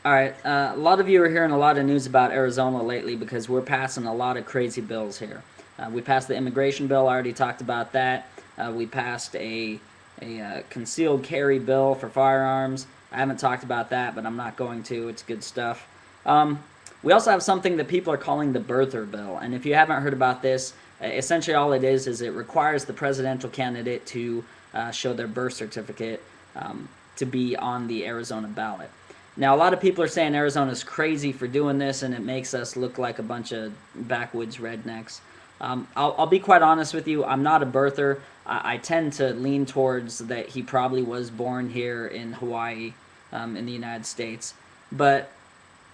All right, a lot of you are hearing a lot of news about Arizona lately because we're passing a lot of crazy bills here. We passed the immigration bill. I already talked about that. We passed a concealed carry bill for firearms. I haven't talked about that, but I'm not going to. It's good stuff. Um, we also have something that people are calling the birther bill, and if you haven't heard about this, essentially all it is it requires the presidential candidate to show their birth certificate to be on the Arizona ballot. Now, a lot of people are saying Arizona's crazy for doing this, and it makes us look like a bunch of backwoods rednecks. I'll be quite honest with you. I'm not a birther. I tend to lean towards that he probably was born here in Hawaii, in the United States. But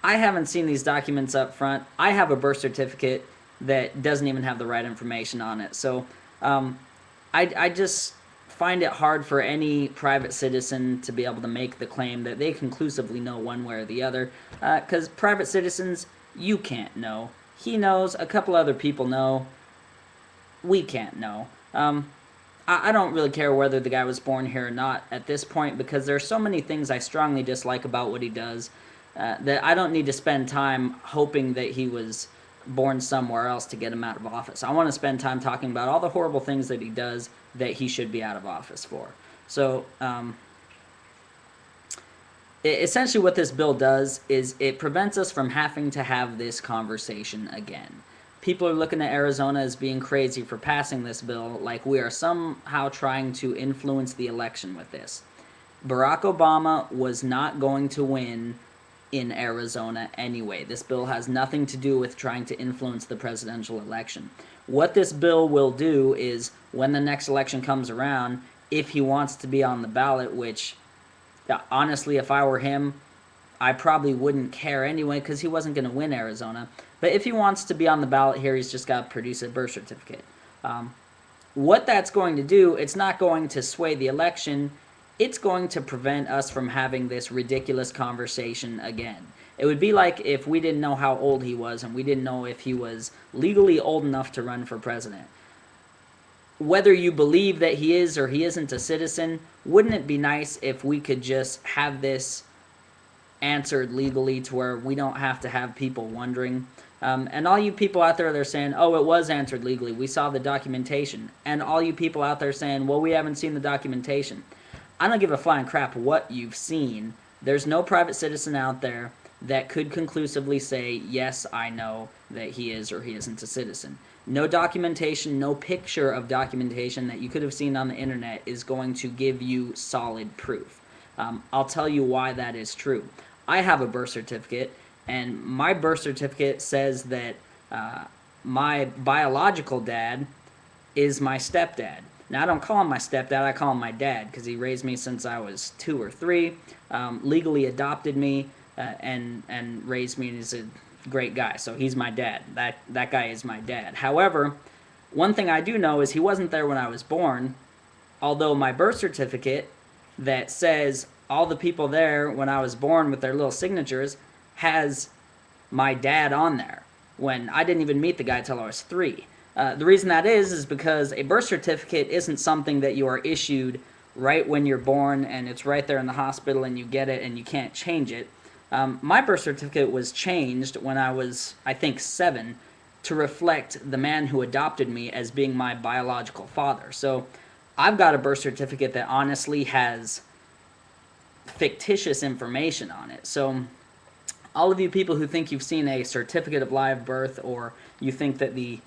I haven't seen these documents up front. I have a birth certificate that doesn't even have the right information on it. So um, I just find it hard for any private citizen to be able to make the claim that they conclusively know one way or the other. Because private citizens, you can't know. He knows, a couple other people know, we can't know. I don't really care whether the guy was born here or not at this point because there are so many things I strongly dislike about what he does that I don't need to spend time hoping that he was born somewhere else to get him out of office. I want to spend time talking about all the horrible things that he does that he should be out of office for. So, essentially what this bill does is it prevents us from having to have this conversation again. People are looking at Arizona as being crazy for passing this bill, like we are somehow trying to influence the election with this. Barack Obama was not going to win in Arizona anyway. This bill has nothing to do with trying to influence the presidential election. What this bill will do is, when the next election comes around, if he wants to be on the ballot, which honestly, if I were him, I probably wouldn't care anyway because he wasn't going to win Arizona. But if he wants to be on the ballot here, he's just got to produce a birth certificate. What that's going to do, it's not going to sway the election. It's going to prevent us from having this ridiculous conversation again. It would be like if we didn't know how old he was and we didn't know if he was legally old enough to run for president. Whether you believe that he is or he isn't a citizen, wouldn't it be nice if we could just have this answered legally to where we don't have to have people wondering? And all you people out there that are saying, oh, it was answered legally, we saw the documentation. And all you people out there saying, well, we haven't seen the documentation. I don't give a flying crap what you've seen. There's no private citizen out there that could conclusively say, yes, I know that he is or he isn't a citizen. No documentation, no picture of documentation that you could have seen on the internet is going to give you solid proof. I'll tell you why that is true. I have a birth certificate, and my birth certificate says that my biological dad is my stepdad. Now, I don't call him my stepdad, I call him my dad because he raised me since I was 2 or 3, legally adopted me, and raised me, and he's a great guy. So he's my dad. That guy is my dad. However, one thing I do know is he wasn't there when I was born, although my birth certificate that says all the people there when I was born with their little signatures has my dad on there when I didn't even meet the guy till I was 3. The reason that is because a birth certificate isn't something that you are issued right when you're born and it's right there in the hospital and you get it and you can't change it. My birth certificate was changed when I was, I think, 7 to reflect the man who adopted me as being my biological father. So I've got a birth certificate that honestly has fictitious information on it. So all of you people who think you've seen a certificate of live birth, or you think that the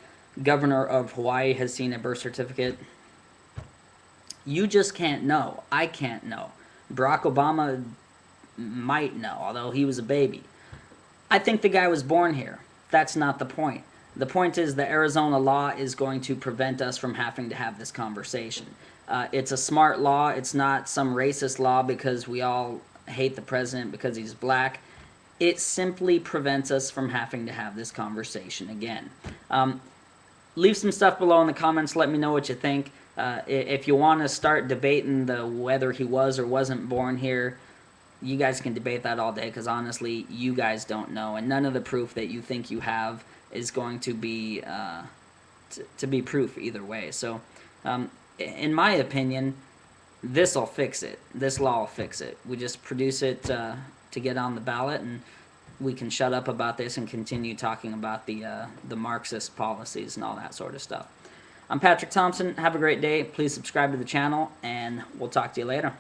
governor of Hawaii has seen a birth certificate, you just can't know. I can't know. Barack Obama might know, although he was a baby. I think the guy was born here. That's not the point. The point is the Arizona law is going to prevent us from having to have this conversation. It's a smart law. It's not some racist law because we all hate the president because he's black. It simply prevents us from having to have this conversation again. Leave some stuff below in the comments. Let me know what you think. If you want to start debating the whether he was or wasn't born here, you guys can debate that all day because honestly, you guys don't know, and none of the proof that you think you have is going to be to be proof either way. So, in my opinion, this'll fix it. This law will fix it. We just produce it to get on the ballot, and we can shut up about this and continue talking about the Marxist policies and all that sort of stuff. I'm Patrick Thompson. Have a great day. Please subscribe to the channel, and we'll talk to you later.